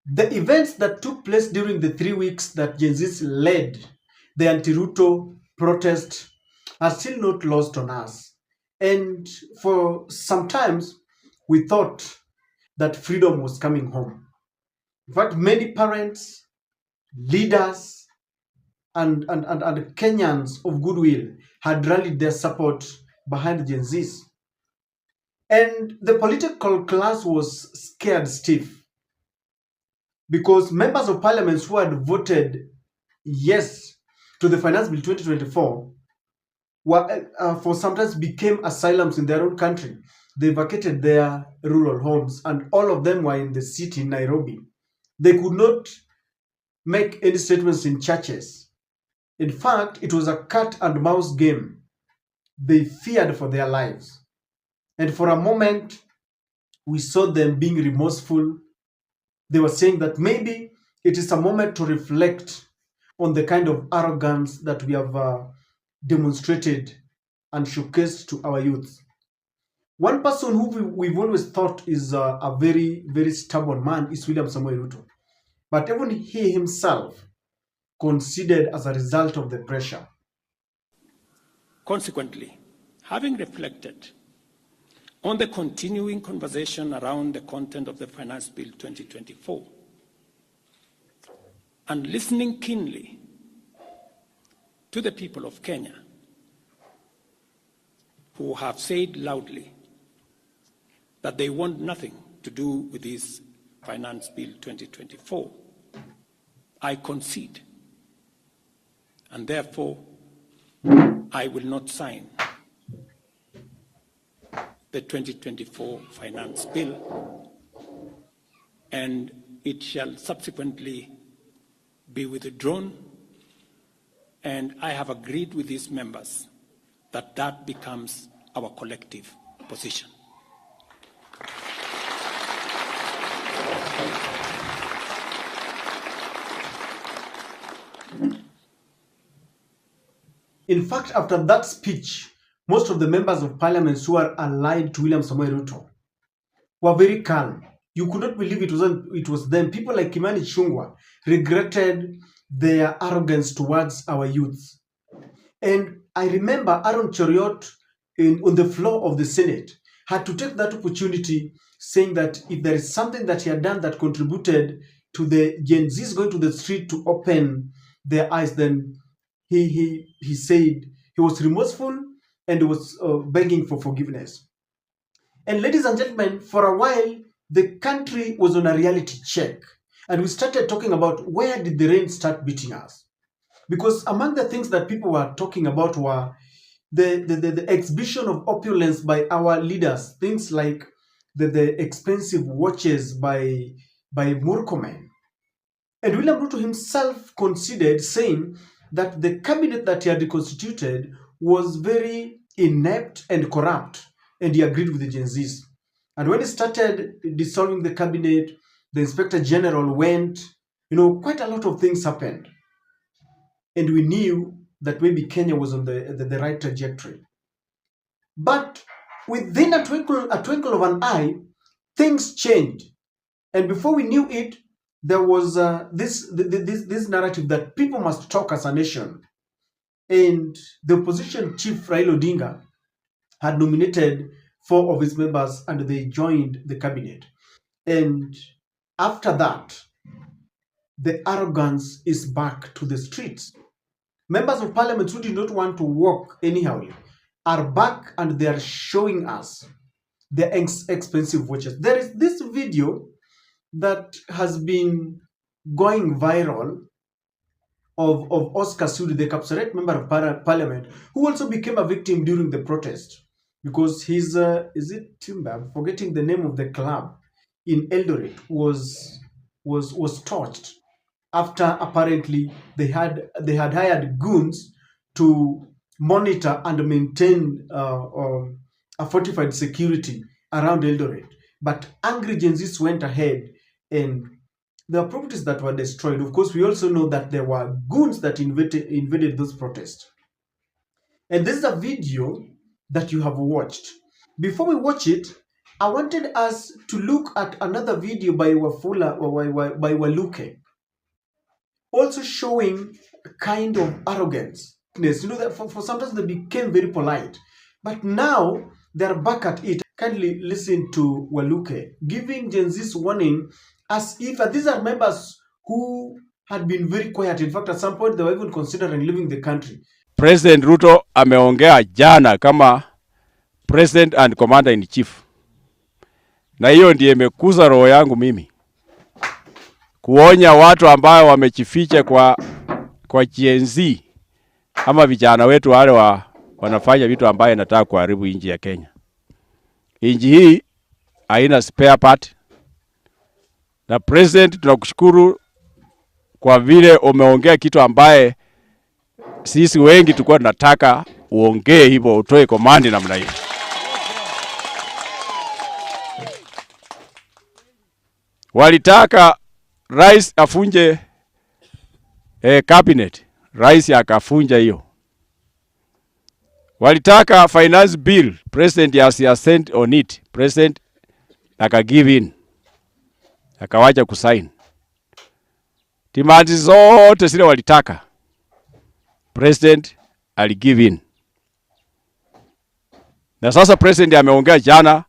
The events that took place during the 3 weeks that Gen Zs led the anti-Ruto protest are still not lost on us. And for sometimes we thought that freedom was coming home. In fact, many parents, leaders, and Kenyans of goodwill had rallied their support behind Gen Zs. And the political class was scared stiff because members of parliament who had voted yes to the Finance Bill 2024 were, for sometimes became asylums in their own country. They vacated their rural homes, and all of them were in the city, Nairobi. They could not make any statements in churches. In fact, it was a cat and mouse game. They feared for their lives. And for a moment, we saw them being remorseful. They were saying that maybe it is a moment to reflect on the kind of arrogance that we have demonstrated and showcased to our youth. One person who we've always thought is a very, very stubborn man is William Samoei Ruto. But even he himself conceded as a result of the pressure. Consequently, having reflected on the continuing conversation around the content of the Finance Bill 2024 and listening keenly to the people of Kenya who have said loudly that they want nothing to do with this Finance Bill 2024, I concede, and therefore I will not sign the 2024 Finance Bill, and it shall subsequently be withdrawn, and I have agreed with these members that that becomes our collective position. In fact, after that speech, most of the members of parliament who are allied to William Samoei Ruto were very calm. You could not believe it was them. People like Kimani Ichung'wah regretted their arrogance towards our youth. And I remember Aaron Cheriot on the floor of the Senate had to take that opportunity, saying that if there is something that he had done that contributed to the Gen Zs going to the street to open their eyes, then he said he was remorseful and he was begging for forgiveness. And ladies and gentlemen, for a while, the country was on a reality check. And we started talking about where did the rain start beating us? Because among the things that people were talking about were the exhibition of opulence by our leaders, things like the expensive watches by Murkomen. And William Ruto himself conceded, saying that the cabinet that he had reconstituted was very inept and corrupt, and he agreed with the Gen Zs. And when he started dissolving the cabinet, the Inspector General went, quite a lot of things happened. And we knew that maybe Kenya was on the right trajectory. But within a twinkle of an eye, things changed. And before we knew it, there was this narrative that people must talk as a nation. And the opposition chief, Raila Odinga, had nominated 4 of his members and they joined the cabinet. And after that, the arrogance is back to the streets. Members of parliament who did not want to walk anyhow are back and they are showing us their expensive watches. There is this video that has been going viral of Oscar Sudi, the Kapsaret member of parliament, who also became a victim during the protest because his, is it Timber? I'm forgetting the name of the club in Eldoret was torched after apparently they had hired goons to monitor and maintain a fortified security around Eldoret. But angry Gen Zs went ahead and there were properties that were destroyed. Of course, we also know that there were goons that invaded those protests. And this is a video that you have watched. Before we watch it, I wanted us to look at another video by Wafula or by Waluke, also showing a kind of arrogance. You know that for sometimes they became very polite, but now they're back at it. Kindly listen to Waluke giving Gen Z's warning as if these are members who had been very quiet. In fact, at some point they were even considering leaving the country. President Ruto ameongea jana kama President and Commander in Chief. Na hiyo ndiye imekuza roho yangu mimi. Kuonya watu ambao wamejificha kwa Gen Z ama vijana wetu wale wanafanya vitu ambaye nataka kuharibu nchi ya Kenya. Nchi hii haina spare part. Na President, tunakushukuru kwa vile umeongea kitu ambaye sisi wengi tulikuwa tunataka uongee hivyo, utoe komandi namna hiyo. Walitaka rais afunje cabinet, rais akafunja hiyo. Walitaka finance bill, president asiascend on it, president aka give in, akawacha kusign. Timati zote zile walitaka, president ali give in. Na sasa president ameongea jana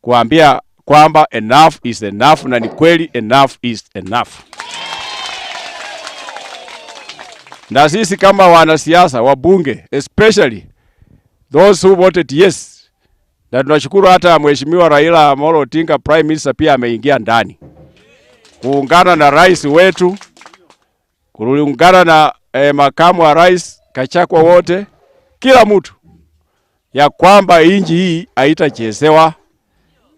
kuambia kwamba enough is enough, na ni kweli enough is enough. Na sisi kama wanasiasa, wabunge, especially those who voted yes, na tunashukuru hata Mheshimiwa Raila Amolo Odinga Prime Minister pia ameingia ndani kuungana na rais wetu, kuungana na makamu wa rais Kachakwa, wote kila mtu, ya kwamba inji hii haitachezewa,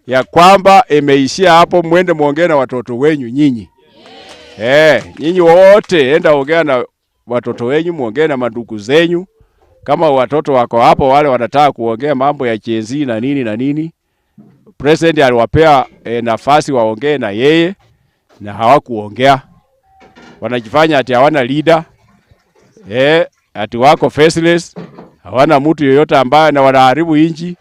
ya kwamba imeishia hapo. Mwende muongee na watoto wenyu nyinyi. Nyinyi wote enda ongea na watoto wenyu, muongee na mandugu zenyu. Kama watoto wako hapo wale wanataka kuongea mambo ya Gen Z na nini na nini, president aliwapea nafasi waongee na yeye na hawakuongea. Wanajifanya ati hawana leader, ati wako faceless, hawana mtu yoyote ambaye, na wanaharibu inchi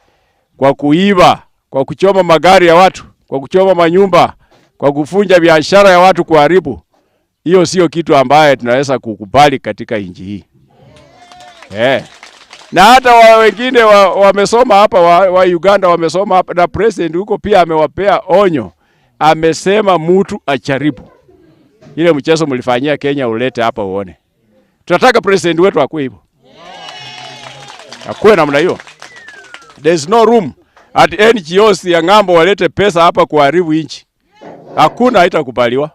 kwa kuiba, kwa kuchoma magari ya watu, kwa kuchoma manyumba, kwa kufunja biashara ya watu, kuharibu. Hiyo sio kitu ambaye tunaweza kukubali katika inchi hii. Na hata wengine wamesoma hapa wa Uganda wamesoma hapa, na president huko pia amewapea onyo. Amesema mtu acharibu ile mchezo mlifanyia Kenya ulete hapa uone. Tunataka president wetu akue hivyo. Akue namna hiyo. There's no room at NGOs ya ngambo walete pesa hapa kuharibu nchi. Hakuna, haitakubaliwa.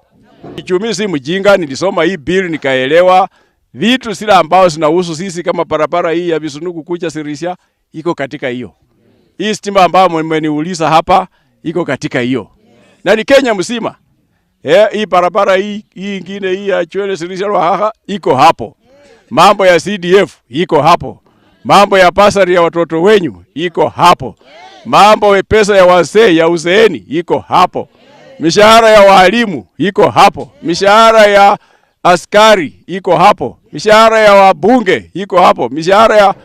Kichumi si mjinga, nilisoma hii bill nikaelewa vitu sila ambao zinahusu sisi kama barabara hii ya Visunuku kuja Sirisia iko katika hiyo. Hii stima ambao mmeniuliza hapa iko katika hiyo. Na ni Kenya mzima. Hii barabara hii ingine hii ya Chwele Sirisia Ruaha iko hapo. Mambo ya CDF iko hapo. Mambo ya pasari ya watoto wenyu iko hapo. Mambo ya pesa ya wazee ya uzeeni iko hapo. Mishahara ya walimu iko hapo. Mishahara ya askari iko hapo. Mishahara ya wabunge iko hapo. Mishahara ya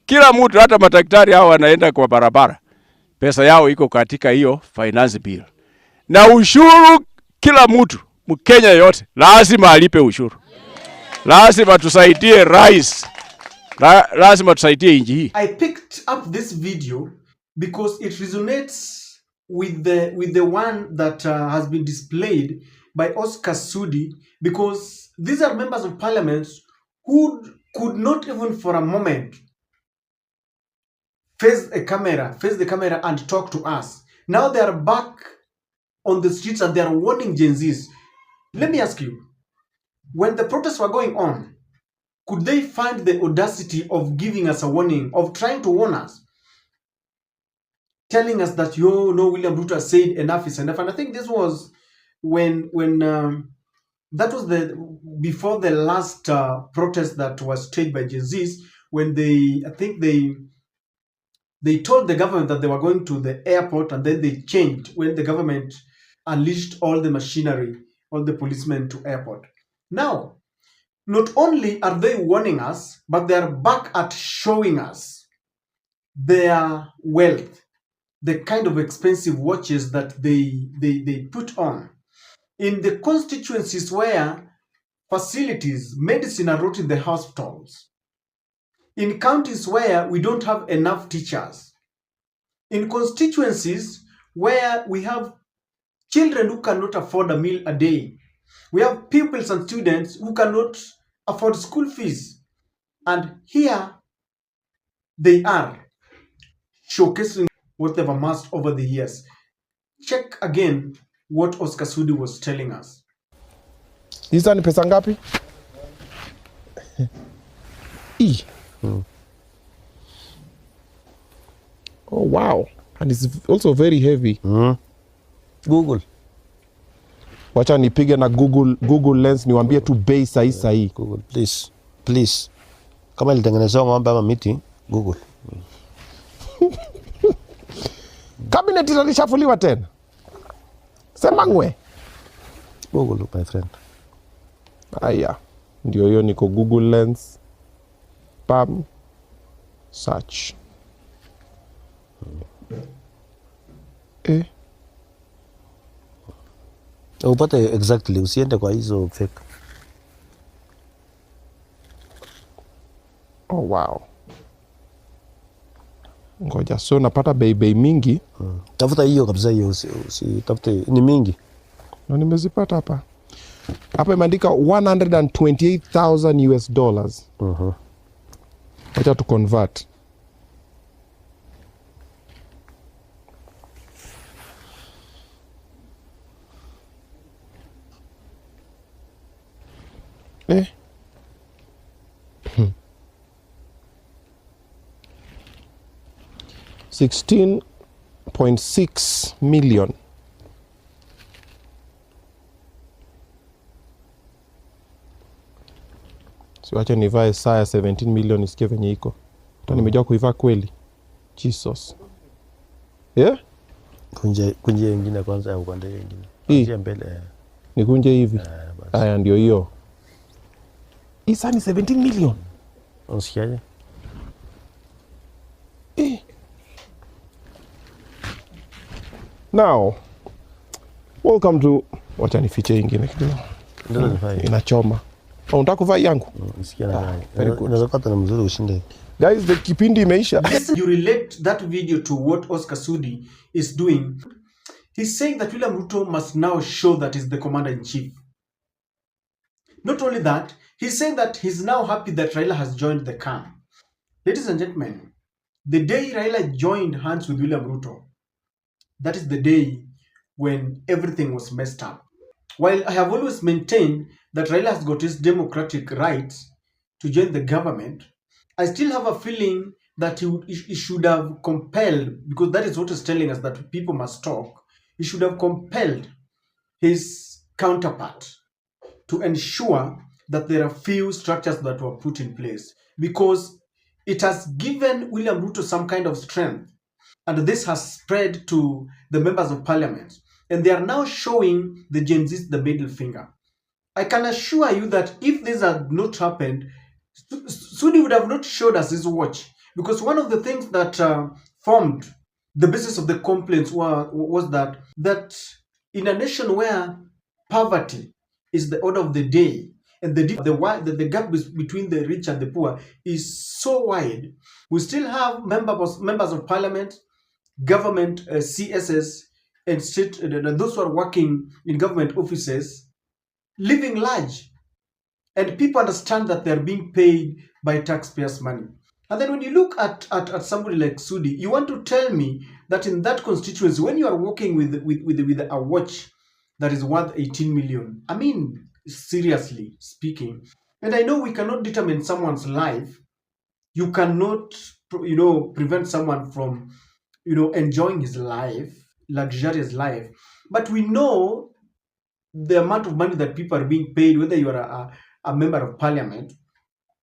kila mtu, hata madaktari hao wanaenda kwa barabara, pesa yao iko katika hiyo finance bill. Na ushuru, kila mtu Mkenya yote lazima alipe ushuru. Lazima tusaidie rais. Lazima tusaidie inji hii. I picked up this video because it resonates with the one that has been displayed by Oscar Sudi, because these are members of parliament who could not even for a moment face the camera and talk to us. Now they are back on the streets and they are warning Gen Zs. Let me ask you, when the protests were going on, could they find the audacity of giving us a warning, of trying to warn us, telling us that, William Ruto said enough is enough? And I think this was when that was before the last protest that was staged by Gen Zs, when they told the government that they were going to the airport, and then they changed when the government unleashed all the machinery, all the policemen to airport. Now, not only are they warning us, but they are back at showing us their wealth, the kind of expensive watches that they put on. In the constituencies where facilities, medicine are not in the hospitals, in counties where we don't have enough teachers, in constituencies where we have children who cannot afford a meal a day, we have pupils and students who cannot afford school fees. And here they are showcasing what they've amassed over the years. Check again what Oscar Sudi was telling us. Hizi ni pesa ngapi? Oh wow. And it's also very heavy. Google. Wacha nipige na Google Lens niwaambie tu bei sahi. Google, please. Kama ilitengenezwa ng'ombe ama miti, Google. Cabinet ilishafuliwa tena. Sema ngwe. Google, my friend. Aya. Ndio hiyo niko Google Lens. Pam. Search. Upate exactly, usiende kwa hizo fake. Oh wow. Ngoja, so napata bei mingi. Tafuta hiyo kabisa, hiyo tafute, ni mingi. Na nimezipata hapa. Hapa imeandika 128,000 US dollars. Wacha tu convert. Eh. 16.6 million. So acha nivae saa ya 17 million isikie venye iko. Hata nimejua kuivaa kweli. Jesus. Yeah? Kunje ingine kwanza au upande ingine. Kunje mbele. Nikunje hivi. Haya ndio hiyo. Hii saa ni 17 million. Unasikiaje? Now, welcome to wacha nifiche ingine kidogo. Inachoma. Unataka kuvaa yangu? Nisikia na. Unaweza pata na mzuri ushinde. Guys, the kipindi imeisha. You relate that video to what Oscar Sudi is doing. He's saying that William Ruto must now show that he's the commander-in-chief. Not only that, he's saying that he's now happy that Raila has joined the camp. Ladies and gentlemen, the day Raila joined hands with William Ruto, that is the day when everything was messed up. While I have always maintained that Raila has got his democratic rights to join the government, I still have a feeling that he should have compelled, because that is what is telling us that people must talk, he should have compelled his counterpart to ensure that there are few structures that were put in place, because it has given William Ruto some kind of strength, and this has spread to the members of parliament, and they are now showing the Gen Zs the middle finger. I can assure you that if this had not happened, Sudi would have not showed us his watch, because one of the things that formed the basis of the complaints was that in a nation where poverty is the order of the day, and the gap between the rich and the poor is so wide, we still have members of parliament, government CSS, and state, and those who are working in government offices living large, and people understand that they're being paid by taxpayers' money. And then when you look at somebody like Sudi, you want to tell me that in that constituency, when you are working with a watch that is worth 18 million, I mean, seriously speaking, and I know we cannot determine someone's life, you cannot, prevent someone from, enjoying his life, luxurious life, but we know the amount of money that people are being paid, whether you are a member of parliament,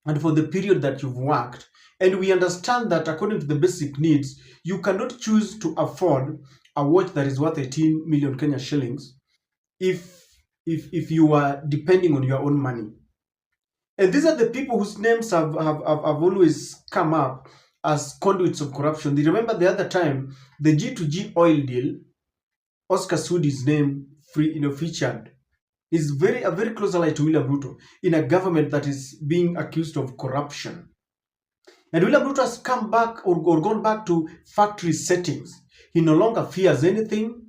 and for the period that you've worked. And we understand that according to the basic needs, you cannot choose to afford a watch that is worth 18 million Kenya shillings if you are depending on your own money. And these are the people whose names have always come up as conduits of corruption. You remember the other time, the G2G oil deal, Oscar Sudi's name featured. Is a very close ally to William Ruto in a government that is being accused of corruption. And William Ruto has come back or gone back to factory settings. He no longer fears anything.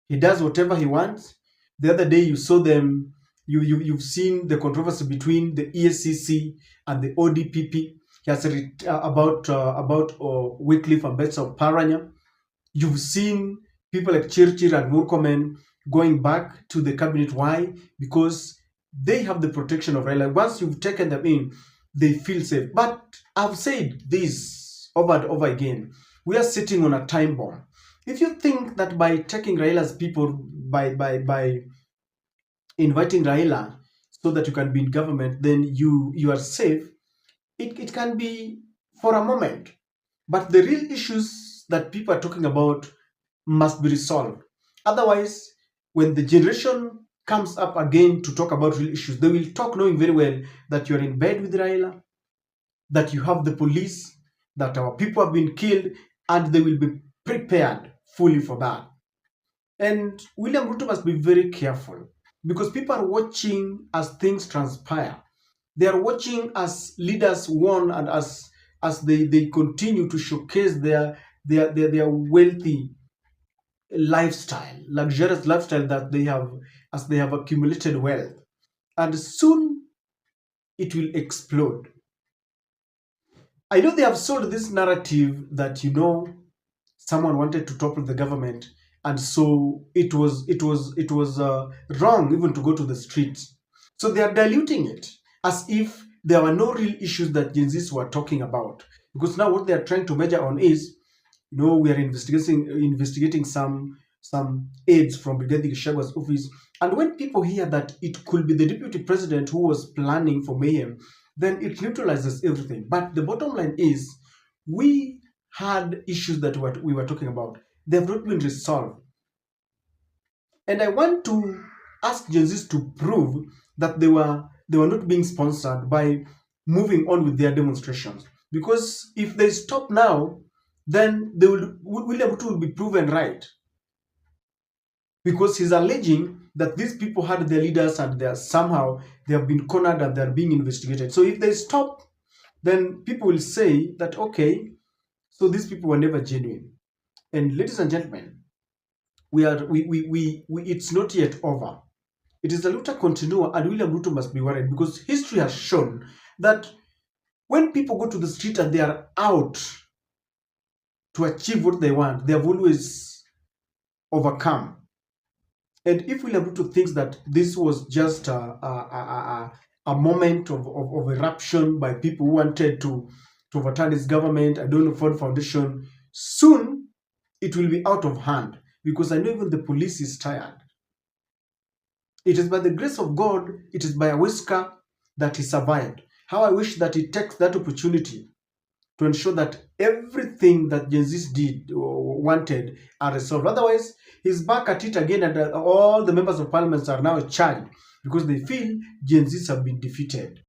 He does whatever he wants. The other day you saw them, you've seen the controversy between the ESCC and the ODPP. He has about Wycliffe and Bets of Paranya. You've seen people like Chirchir and Murkomen going back to the cabinet. Why? Because they have the protection of Raila. Once you've taken them in, they feel safe. But I've said this over and over again. We are sitting on a time bomb. If you think that by taking Raila's people, by inviting Raila so that you can be in government, then you are safe, it can be for a moment. But the real issues that people are talking about must be resolved. Otherwise, when the generation comes up again to talk about real issues, they will talk knowing very well that you're in bed with Raila, that you have the police, that our people have been killed, and they will be prepared fully for that. And William Ruto must be very careful because people are watching as things transpire. They are watching as leaders warn and as they continue to showcase their wealthy lifestyle, luxurious lifestyle that they have as they have accumulated wealth. And soon it will explode. I know they have sold this narrative that someone wanted to topple the government, and so it was wrong even to go to the streets. So they are diluting it as if there were no real issues that Gen Zs were talking about. Because now what they are trying to measure on is, we are investigating some aides from Brigadier Gachagwa's office. And when people hear that it could be the deputy president who was planning for mayhem, then it neutralizes everything. But the bottom line is, we had issues that we were talking about. They have not been resolved. And I want to ask Gen Zs to prove that they were not being sponsored by moving on with their demonstrations. Because if they stop now, then William Ruto will be proven right. Because he's alleging that these people had their leaders and somehow they have been cornered and they're being investigated. So if they stop, then people will say that, okay, so these people were never genuine. And ladies and gentlemen, it's not yet over. It is a luta continua, and William Ruto must be worried because history has shown that when people go to the street and they are out to achieve what they want, they have always overcome. And if William Ruto thinks that this was just a moment of eruption by people who wanted to overturn his government, I don't know, Ford Foundation, soon it will be out of hand because I know even the police is tired. It is by the grace of God, it is by a whisker that he survived. How I wish that he takes that opportunity to ensure that everything that Gen Zs did or wanted are resolved. Otherwise, he's back at it again, and all the members of parliament are now charged because they feel Gen Zs have been defeated.